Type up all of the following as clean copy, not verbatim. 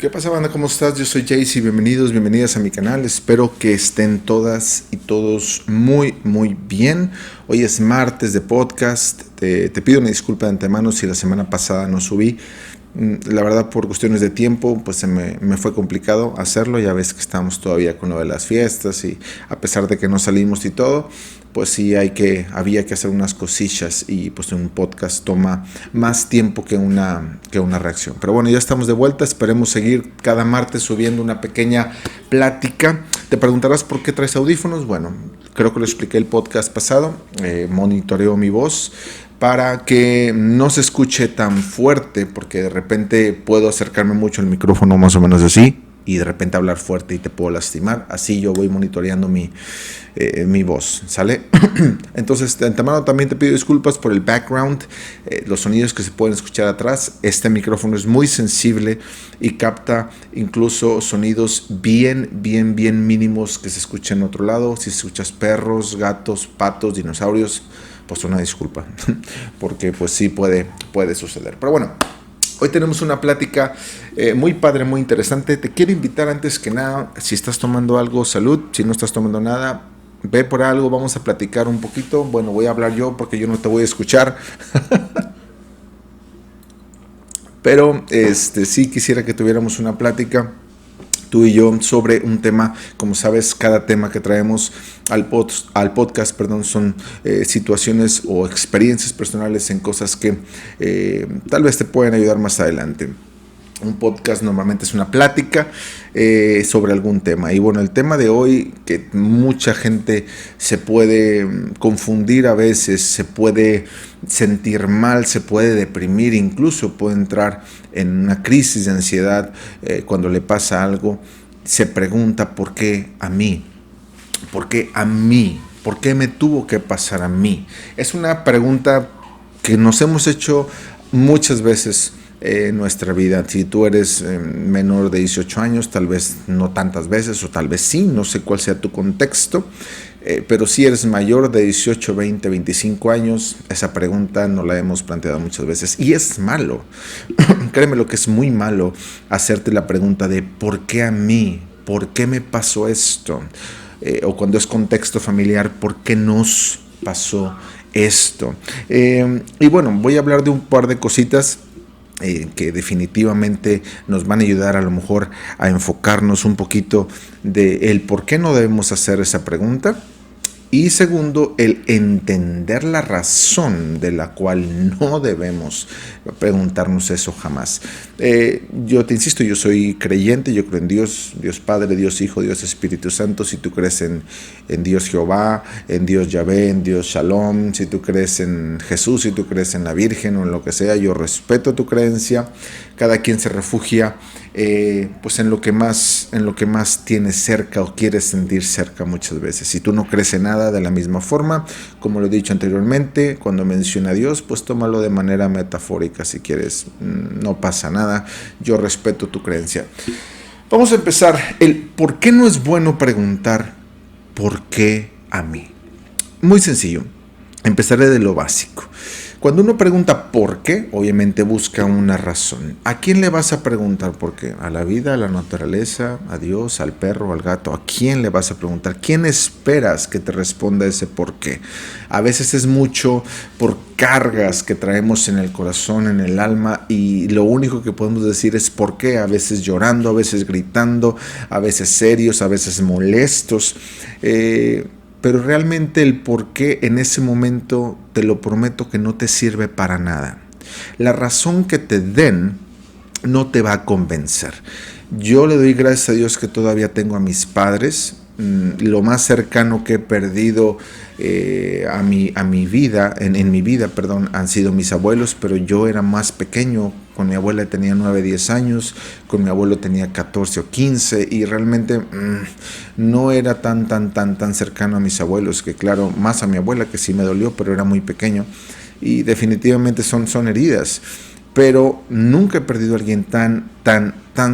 ¿Qué pasa, banda? ¿Cómo estás? Yo soy Jaycee, bienvenidos, bienvenidas a mi canal. Espero que estén todas y todos muy bien. Hoy es martes de podcast. Te pido una disculpa de antemano si la semana pasada no subí. La verdad, por cuestiones de tiempo, pues me fue complicado hacerlo. Ya ves que estamos todavía con lo de las fiestas y a pesar de que no salimos y todo, pues sí había que hacer unas cosillas y pues un podcast toma más tiempo que una reacción. Pero bueno, ya estamos de vuelta, esperemos seguir cada martes subiendo una pequeña plática. Te preguntarás por qué traes audífonos. Bueno, creo que lo expliqué el podcast pasado, monitoreo mi voz para que no se escuche tan fuerte, porque de repente puedo acercarme mucho al micrófono más o menos así y de repente hablar fuerte y te puedo lastimar. Así yo voy monitoreando mi voz, ¿sale? Entonces, de antemano también te pido disculpas por el background, los sonidos que se pueden escuchar atrás. Este micrófono es muy sensible y capta incluso sonidos bien mínimos que se escuchan en otro lado. Si escuchas perros, gatos, patos, dinosaurios, pues una disculpa, porque pues sí puede suceder. Pero bueno, hoy tenemos una plática muy padre, muy interesante. Te quiero invitar antes que nada, si estás tomando algo, salud. Si no estás tomando nada, ve por algo, vamos a platicar un poquito. Bueno, voy a hablar yo porque yo no te voy a escuchar. Pero sí quisiera que tuviéramos una plática, tú y yo, sobre un tema. Como sabes, cada tema que traemos al podcast, son situaciones o experiencias personales en cosas que tal vez te pueden ayudar más adelante. Un podcast normalmente es una plática sobre algún tema. Y bueno, el tema de hoy, que mucha gente se puede confundir a veces, se puede sentir mal, se puede deprimir, incluso puede entrar en una crisis de ansiedad cuando le pasa algo. Se pregunta: ¿por qué a mí? ¿Por qué a mí? ¿Por qué me tuvo que pasar a mí? Es una pregunta que nos hemos hecho muchas veces en nuestra vida. Si tú eres menor de 18 años, tal vez no tantas veces, o tal vez sí, no sé cuál sea tu contexto, pero si eres mayor de 18, 20, 25 años, esa pregunta nos la hemos planteado muchas veces. Y es malo, créeme lo que es muy malo, hacerte la pregunta de ¿por qué a mí? ¿Por qué me pasó esto? O cuando es contexto familiar, ¿por qué nos pasó esto? Y bueno, voy a hablar de un par de cositas que definitivamente nos van a ayudar a lo mejor a enfocarnos un poquito de el por qué no debemos hacer esa pregunta. Y segundo, el entender la razón de la cual no debemos preguntarnos eso jamás. Yo te insisto, yo soy creyente, yo creo en Dios, Dios Padre, Dios Hijo, Dios Espíritu Santo. Si tú crees en Dios Jehová, en Dios Yahvé, en Dios Shalom, si tú crees en Jesús, si tú crees en la Virgen o en lo que sea, yo respeto tu creencia. Cada quien se refugia pues en lo que más tienes cerca o quieres sentir cerca muchas veces. Si tú no crees en nada, de la misma forma, como lo he dicho anteriormente, cuando menciona a Dios, pues tómalo de manera metafórica si quieres, no pasa nada, yo respeto tu creencia. Vamos a empezar. El por qué no es bueno preguntar ¿por qué a mí? Muy sencillo, empezaré de lo básico. Cuando uno pregunta por qué, obviamente busca una razón. ¿A quién le vas a preguntar por qué? ¿A la vida, a la naturaleza, a Dios, al perro, al gato? ¿A quién le vas a preguntar? ¿Quién esperas que te responda ese por qué? A veces es mucho por cargas que traemos en el corazón, en el alma, y lo único que podemos decir es por qué. A veces llorando, a veces gritando, a veces serios, a veces molestos. Pero realmente el por qué en ese momento, te lo prometo que no te sirve para nada. La razón que te den no te va a convencer. Yo le doy gracias a Dios que todavía tengo a mis padres. Lo más cercano que he perdido a mi vida, en mi vida, han sido mis abuelos, pero yo era más pequeño. Con mi abuela tenía 9, 10 años, con mi abuelo tenía 14 o 15 y realmente no era tan cercano a mis abuelos, que claro, más a mi abuela, que sí me dolió, pero era muy pequeño y definitivamente son heridas. pero nunca he perdido a alguien tan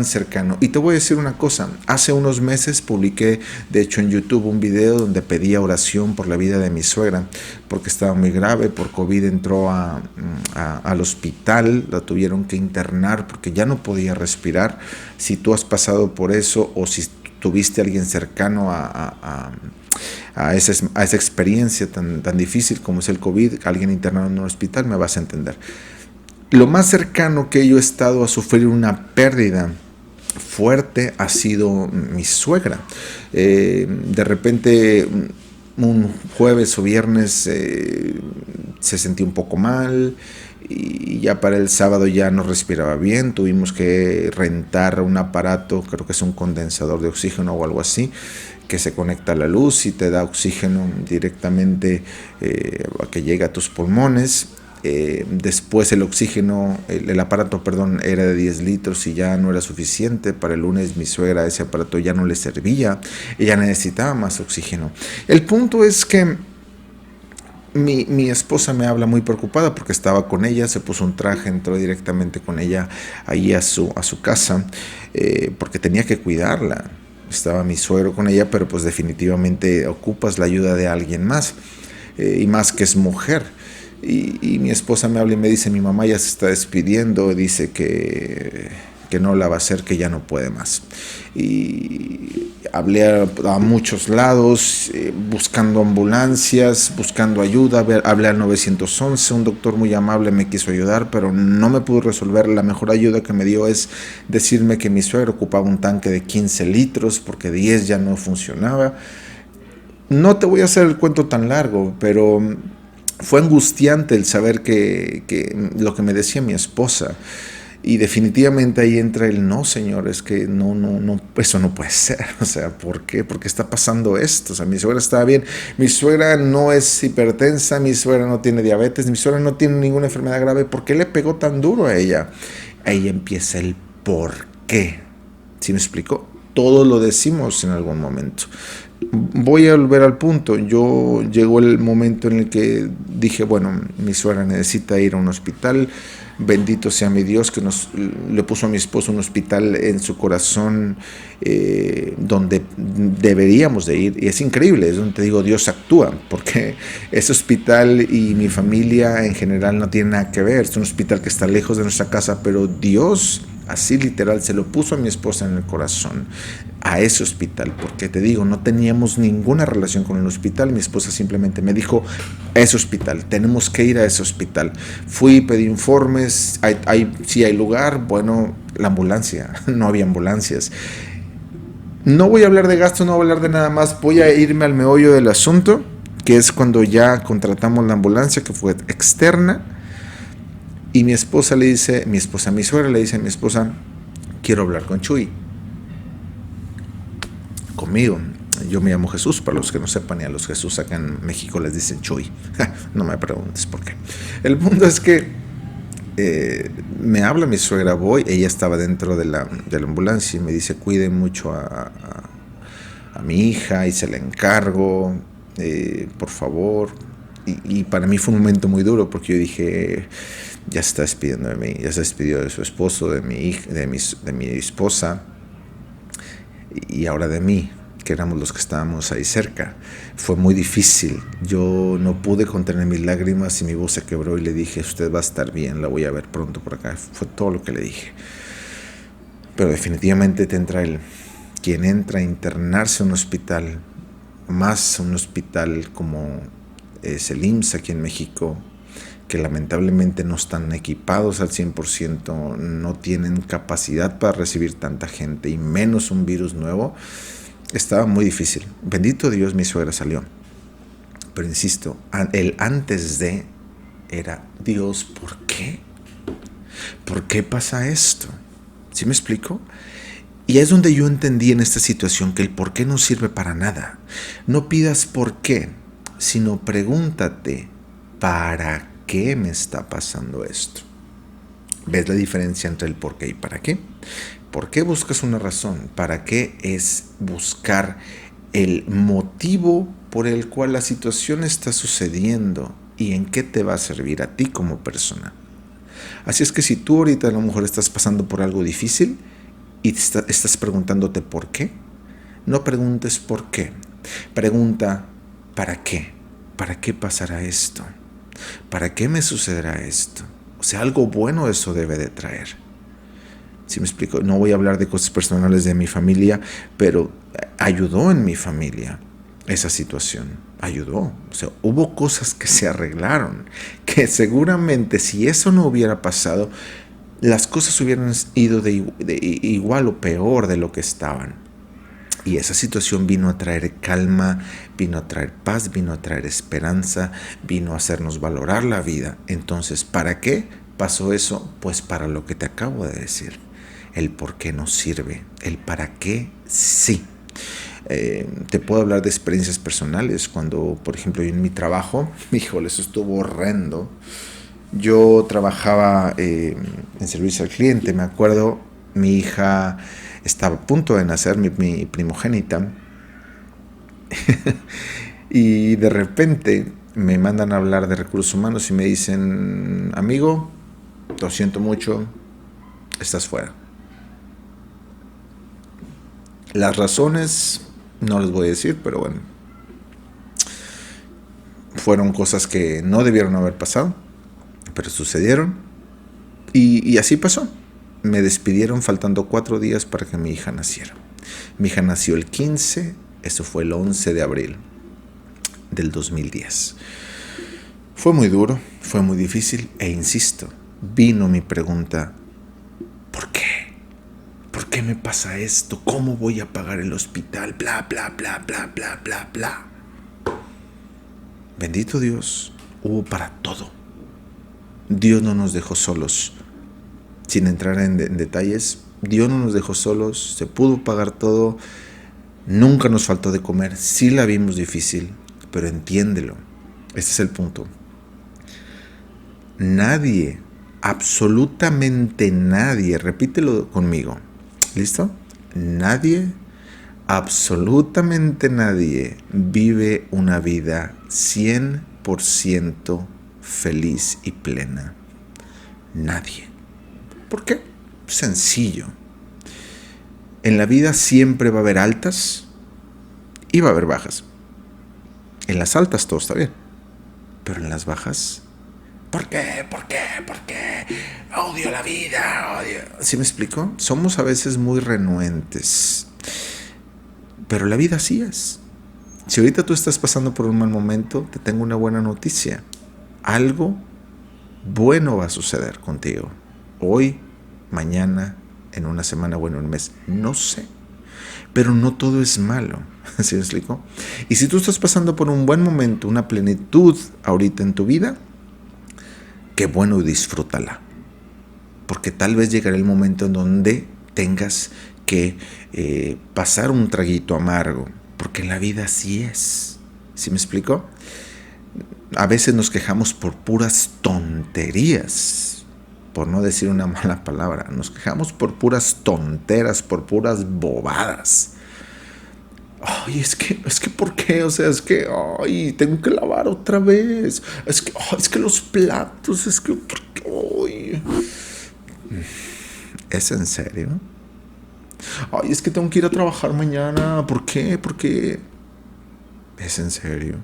cercano. Y te voy a decir una cosa, hace unos meses publiqué, de hecho en YouTube, un video donde pedía oración por la vida de mi suegra, porque estaba muy grave, por COVID entró al hospital, la tuvieron que internar porque ya no podía respirar. Si tú has pasado por eso o si tuviste a alguien cercano a esa experiencia tan difícil como es el COVID, alguien internado en un hospital, me vas a entender. Lo más cercano que yo he estado a sufrir una pérdida fuerte ha sido mi suegra. De repente, un jueves o viernes se sentía un poco mal y ya para el sábado ya no respiraba bien. Tuvimos que rentar un aparato, creo que es un condensador de oxígeno o algo así, que se conecta a la luz y te da oxígeno directamente a que llegue a tus pulmones. Después el oxígeno, el aparato, perdón, era de 10 litros y ya no era suficiente. Para el lunes mi suegra ese aparato ya no le servía, ella necesitaba más oxígeno. El punto es que mi esposa me habla muy preocupada porque estaba con ella, se puso un traje, entró directamente con ella ahí a su casa, porque tenía que cuidarla. Estaba mi suegro con ella, pero pues definitivamente ocupas la ayuda de alguien más, y más que es mujer. Y mi esposa me habla y me dice, mi mamá ya se está despidiendo, dice que no la va a hacer, que ya no puede más. Y hablé a muchos lados, buscando ambulancias, buscando ayuda, hablé al 911, un doctor muy amable me quiso ayudar, pero no me pudo resolver. La mejor ayuda que me dio es decirme que mi suegro ocupaba un tanque de 15 litros porque 10 ya no funcionaba. No te voy a hacer el cuento tan largo, pero fue angustiante el saber que lo que me decía mi esposa. Y definitivamente ahí entra el no, señor, es que no, eso no puede ser. O sea, ¿por qué? ¿Por qué está pasando esto? O sea, mi suegra estaba bien. Mi suegra no es hipertensa, mi suegra no tiene diabetes, mi suegra no tiene ninguna enfermedad grave. ¿Por qué le pegó tan duro a ella? Ahí empieza el por qué. ¿Sí me explico? Todo lo decimos en algún momento. Voy a volver al punto. Llegó el momento en el que dije, bueno, mi suegra necesita ir a un hospital. Bendito sea mi Dios que le puso a mi esposo un hospital en su corazón, donde deberíamos de ir. Y es increíble, es donde te digo, Dios actúa, porque ese hospital y mi familia en general no tienen nada que ver. Es un hospital que está lejos de nuestra casa, pero Dios, así literal, se lo puso a mi esposa en el corazón, a ese hospital, porque te digo, no teníamos ninguna relación con el hospital. Mi esposa simplemente me dijo, ese hospital, tenemos que ir a ese hospital. Fui, pedí informes, si hay lugar, bueno, la ambulancia, no había ambulancias. No voy a hablar de gastos, no voy a hablar de nada más, voy a irme al meollo del asunto, que es cuando ya contratamos la ambulancia, que fue externa, y mi suegra le dice a mi esposa, quiero hablar con Chuy. Conmigo. Yo me llamo Jesús, para los que no sepan, y a los Jesús acá en México les dicen Chuy. No me preguntes por qué. El punto es que me habla mi suegra, ella estaba dentro de la ambulancia y me dice, cuide mucho a mi hija y se la encargo, por favor. Y para mí fue un momento muy duro porque yo dije, ya se está despidiendo de mí, ya se despidió de su esposo, de mi hija, de mi esposa, y ahora de mí, que éramos los que estábamos ahí cerca. Fue muy difícil. Yo no pude contener mis lágrimas y mi voz se quebró y le dije, usted va a estar bien, la voy a ver pronto por acá. Fue todo lo que le dije. Pero definitivamente te entra quien entra a internarse a un hospital, más un hospital como es el IMSS aquí en México, que lamentablemente no están equipados al 100%, no tienen capacidad para recibir tanta gente y menos un virus nuevo. Estaba muy difícil. Bendito Dios, mi suegra salió. Pero insisto, el antes de era, Dios, ¿por qué? ¿Por qué pasa esto? ¿Sí me explico? Y es donde yo entendí en esta situación que el por qué no sirve para nada. No pidas por qué, sino pregúntate, ¿para qué me está pasando esto? ¿Ves la diferencia entre el por qué y para qué? ¿Por qué buscas una razón? ¿Para qué es buscar el motivo por el cual la situación está sucediendo y en qué te va a servir a ti como persona? Así es que si tú ahorita a lo mejor estás pasando por algo difícil y estás preguntándote por qué, no preguntes por qué. Pregunta, ¿para qué? ¿Para qué pasará esto? ¿Para qué me sucederá esto? O sea, algo bueno eso debe de traer. ¿Sí me explico? No voy a hablar de cosas personales de mi familia, pero ayudó en mi familia esa situación. Ayudó. O sea, hubo cosas que se arreglaron, que seguramente si eso no hubiera pasado, las cosas hubieran ido de igual o peor de lo que estaban. Y esa situación vino a traer calma, vino a traer paz, vino a traer esperanza, vino a hacernos valorar la vida. Entonces, ¿para qué pasó eso? Pues para lo que te acabo de decir. El por qué nos sirve, el para qué sí. Te puedo hablar de experiencias personales. Cuando, por ejemplo, yo en mi trabajo, híjole, eso estuvo horrendo. Yo trabajaba en servicio al cliente, me acuerdo, mi hija estaba a punto de nacer, mi primogénita, y de repente me mandan a hablar de recursos humanos y me dicen, amigo, lo siento mucho, estás fuera. Las razones no les voy a decir, pero bueno, fueron cosas que no debieron haber pasado, pero sucedieron y así pasó. Me despidieron faltando 4 días para que mi hija naciera. Mi hija nació el 15, eso fue el 11 de abril del 2010. Fue muy duro, fue muy difícil e insisto, vino mi pregunta, ¿por qué? ¿Por qué me pasa esto? ¿Cómo voy a pagar el hospital? Bla, bla, bla, bla, bla, bla, bla. Bendito Dios, hubo para todo. Dios no nos dejó solos. Sin entrar en detalles, Dios no nos dejó solos, se pudo pagar todo, nunca nos faltó de comer, sí la vimos difícil, pero entiéndelo, este es el punto. Nadie, absolutamente nadie, repítelo conmigo, ¿listo? Nadie, absolutamente nadie vive una vida 100% feliz y plena. Nadie. ¿Por qué? Sencillo. En la vida siempre va a haber altas y va a haber bajas. En las altas todo está bien, pero en las bajas, ¿por qué? ¿Por qué? ¿Por qué? Odio la vida, odio. ¿Sí me explico? Somos a veces muy renuentes, pero la vida así es. Si ahorita tú estás pasando por un mal momento, te tengo una buena noticia. Algo bueno va a suceder contigo. Hoy, mañana, en una semana o en un mes, no sé. Pero no todo es malo, ¿sí me explico? Y si tú estás pasando por un buen momento, una plenitud ahorita en tu vida, qué bueno, disfrútala. Porque tal vez llegará el momento en donde tengas que pasar un traguito amargo, porque en la vida así es. ¿Sí me explico? A veces nos quejamos por puras tonterías, por no decir una mala palabra. Nos quejamos por puras tonteras, por puras bobadas. Ay, es que ¿por qué? O sea, es que, ay, tengo que lavar otra vez. Es que los platos, es que, ay. ¿Es en serio? Ay, es que tengo que ir a trabajar mañana. ¿Por qué? Porque ¿es en serio?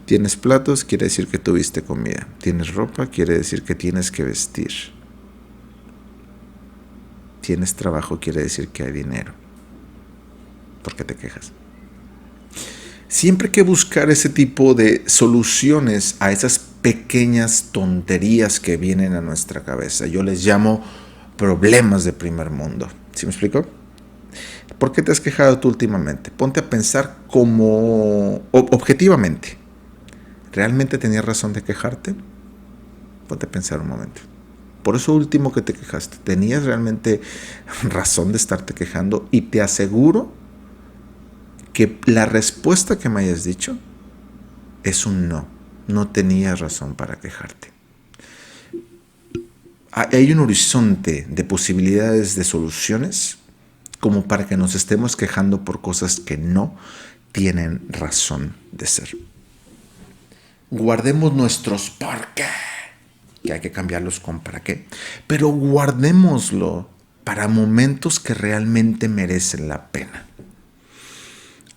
Tienes platos, quiere decir que tuviste comida. Tienes ropa, quiere decir que tienes que vestir. Tienes trabajo, quiere decir que hay dinero. ¿Por qué te quejas? Siempre hay que buscar ese tipo de soluciones a esas pequeñas tonterías que vienen a nuestra cabeza. Yo les llamo problemas de primer mundo. ¿Sí me explico? ¿Por qué te has quejado tú últimamente? Ponte a pensar como objetivamente. ¿Realmente tenías razón de quejarte? Ponte a pensar un momento. Por eso último que te quejaste, ¿tenías realmente razón de estarte quejando? Y te aseguro que la respuesta que me hayas dicho es un no. No tenías razón para quejarte. Hay un horizonte de posibilidades de soluciones como para que nos estemos quejando por cosas que no tienen razón de ser. Guardemos nuestros por qué que hay que cambiarlos con para qué, pero guardémoslo para momentos que realmente merecen la pena.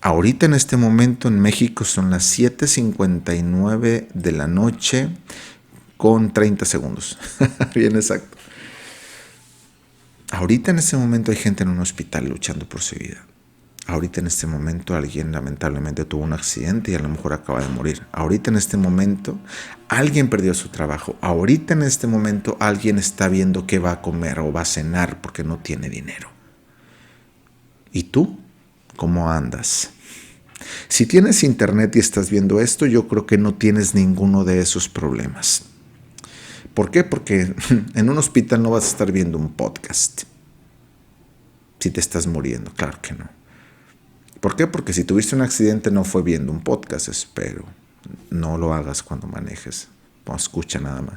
Ahorita en este momento en México son las 7:59 de la noche con 30 segundos. Bien exacto. Ahorita en este momento hay gente en un hospital luchando por su vida. Ahorita en este momento alguien lamentablemente tuvo un accidente y a lo mejor acaba de morir. Ahorita en este momento alguien perdió su trabajo. Ahorita en este momento alguien está viendo qué va a comer o va a cenar porque no tiene dinero. ¿Y tú? ¿Cómo andas? Si tienes internet y estás viendo esto, yo creo que no tienes ninguno de esos problemas. ¿Por qué? Porque en un hospital no vas a estar viendo un podcast. Si te estás muriendo, claro que no. ¿Por qué? Porque si tuviste un accidente no fue viendo un podcast, espero. No lo hagas cuando manejes. No, escucha nada más.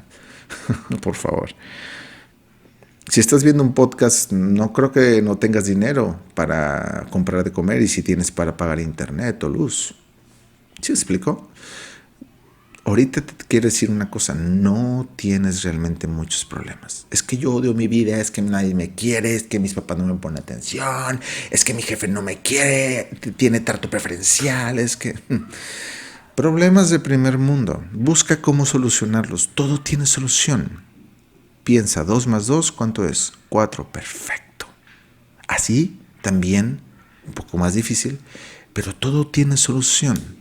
Por favor. Si estás viendo un podcast, no creo que no tengas dinero para comprar de comer y si tienes para pagar internet o luz. ¿Sí me explico? Ahorita te quiero decir una cosa, no tienes realmente muchos problemas. Es que yo odio mi vida, es que nadie me quiere, es que mis papás no me ponen atención, es que mi jefe no me quiere, tiene trato preferencial, es que... Problemas de primer mundo, busca cómo solucionarlos, todo tiene solución. Piensa, 2 más 2, ¿cuánto es? 4, perfecto. Así también, un poco más difícil, pero todo tiene solución.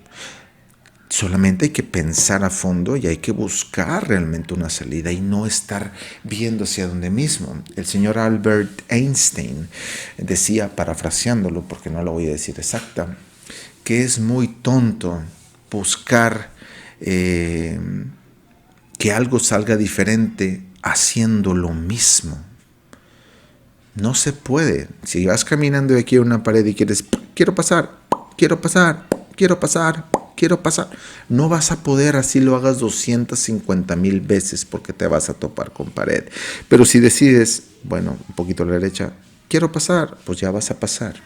Solamente hay que pensar a fondo y hay que buscar realmente una salida y no estar viendo hacia donde mismo. El señor Albert Einstein decía, parafraseándolo porque no lo voy a decir exacta, que es muy tonto buscar que algo salga diferente haciendo lo mismo. No se puede. Si vas caminando de aquí a una pared y quieres, quiero pasar, no vas a poder, así lo hagas 250,000 veces porque te vas a topar con pared. Pero si decides, bueno, un poquito a la derecha, quiero pasar, pues ya vas a pasar.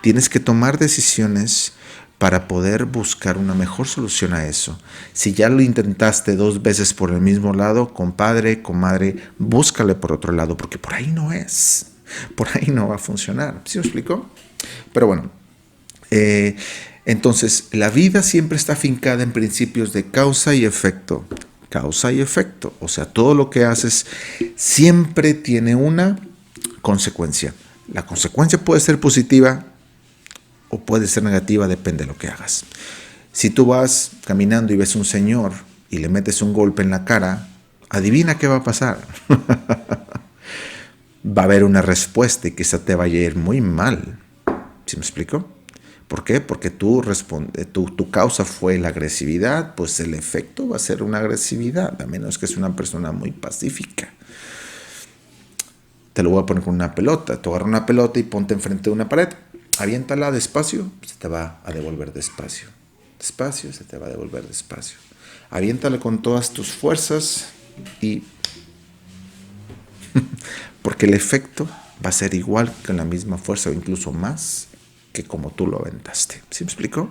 Tienes que tomar decisiones para poder buscar una mejor solución a eso. Si ya lo intentaste 2 veces por el mismo lado, compadre, comadre, búscale por otro lado, porque por ahí no es. Por ahí no va a funcionar. ¿Sí me explico? Pero bueno, entonces la vida siempre está afincada en principios de causa y efecto. Causa y efecto. O sea, todo lo que haces siempre tiene una consecuencia. La consecuencia puede ser positiva o puede ser negativa, depende de lo que hagas. Si tú vas caminando y ves un señor y le metes un golpe en la cara, adivina qué va a pasar. Va a haber una respuesta y quizá te vaya a ir muy mal. ¿Sí me explico? ¿Por qué? Porque tu causa fue la agresividad, pues el efecto va a ser una agresividad, a menos que es una persona muy pacífica. Te lo voy a poner con una pelota. Tú agarra una pelota y ponte enfrente de una pared. Aviéntala despacio, se te va a devolver despacio. Despacio, se te va a devolver despacio. Aviéntala con todas tus fuerzas y... porque el efecto va a ser igual, con la misma fuerza o incluso más que como tú lo aventaste. ¿Sí me explico?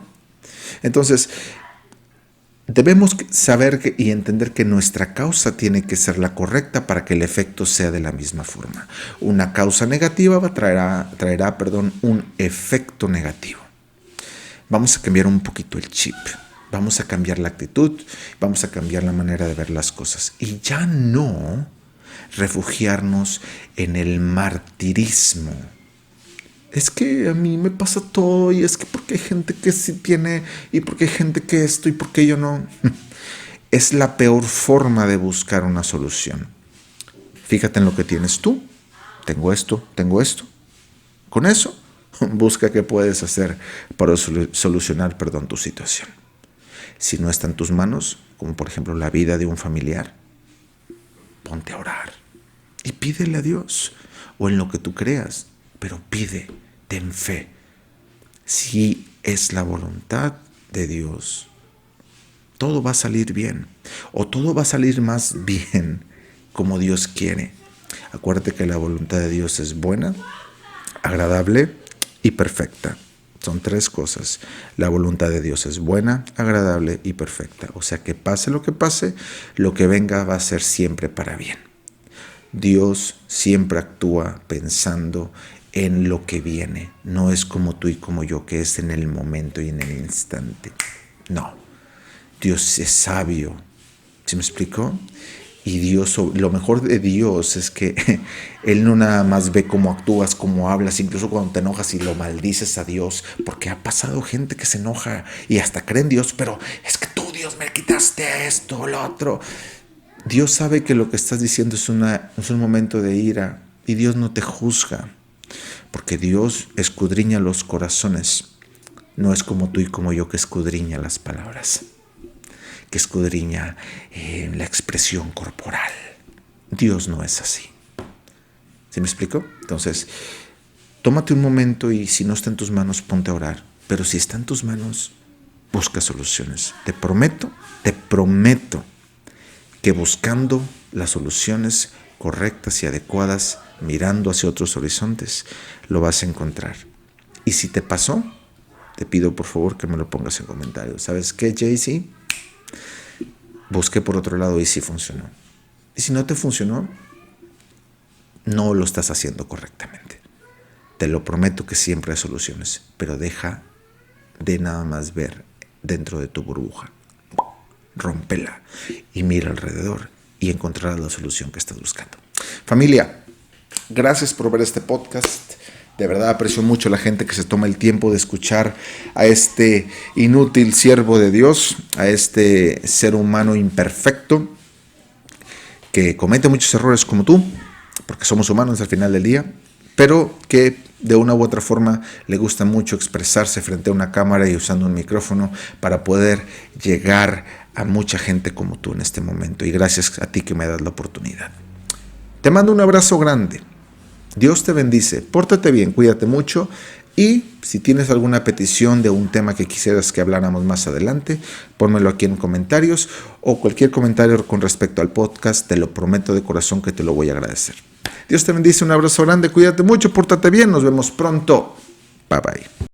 Entonces, debemos saber y entender que nuestra causa tiene que ser la correcta para que el efecto sea de la misma forma. Una causa negativa traerá un efecto negativo. Vamos a cambiar un poquito el chip. Vamos a cambiar la actitud. Vamos a cambiar la manera de ver las cosas. Y ya no refugiarnos en el martirismo. Es que a mí me pasa todo y es que porque hay gente que sí tiene y porque hay gente que esto y porque yo no. Es la peor forma de buscar una solución. Fíjate en lo que tienes tú. Tengo esto. Con eso, busca qué puedes hacer para solucionar, tu situación. Si no está en tus manos, como por ejemplo la vida de un familiar, ponte a orar y pídele a Dios o en lo que tú creas. Pero pide, ten fe. Si es la voluntad de Dios, todo va a salir bien. O todo va a salir más bien como Dios quiere. Acuérdate que la voluntad de Dios es buena, agradable y perfecta. Son 3 cosas. La voluntad de Dios es buena, agradable y perfecta. O sea que pase, lo que venga va a ser siempre para bien. Dios siempre actúa pensando en lo que viene. No es como tú y como yo, que es en el momento y en el instante. No. Dios es sabio. ¿Sí me explico? Y Dios, lo mejor de Dios es que Él no nada más ve cómo actúas, cómo hablas, incluso cuando te enojas y lo maldices a Dios, porque ha pasado gente que se enoja y hasta cree en Dios, pero es que tú, Dios, me quitaste esto, lo otro. Dios sabe que lo que estás diciendo es un momento de ira y Dios no te juzga, porque Dios escudriña los corazones. No es como tú y como yo que escudriña las palabras, que escudriña la expresión corporal. Dios no es así. ¿Sí me explico? Entonces, tómate un momento y si no está en tus manos, ponte a orar. Pero si está en tus manos, busca soluciones. Te prometo que buscando las soluciones correctas y adecuadas, mirando hacia otros horizontes, lo vas a encontrar. Y si te pasó, te pido por favor que me lo pongas en comentarios. ¿Sabes qué, Jaycee? Busqué por otro lado y sí funcionó. Y si no te funcionó, no lo estás haciendo correctamente. Te lo prometo que siempre hay soluciones, pero deja de nada más ver dentro de tu burbuja. Rómpela y mira alrededor y encontrarás la solución que estás buscando. Familia, gracias por ver este podcast. De verdad aprecio mucho a la gente que se toma el tiempo de escuchar a este inútil siervo de Dios, a este ser humano imperfecto que comete muchos errores como tú, porque somos humanos al final del día, pero que de una u otra forma le gusta mucho expresarse frente a una cámara y usando un micrófono para poder llegar a mucha gente como tú en este momento. Y gracias a ti que me das la oportunidad. Te mando un abrazo grande. Dios te bendice, pórtate bien, cuídate mucho y si tienes alguna petición de un tema que quisieras que habláramos más adelante, pónmelo aquí en comentarios o cualquier comentario con respecto al podcast, te lo prometo de corazón que te lo voy a agradecer. Dios te bendice, un abrazo grande, cuídate mucho, pórtate bien, nos vemos pronto, bye bye.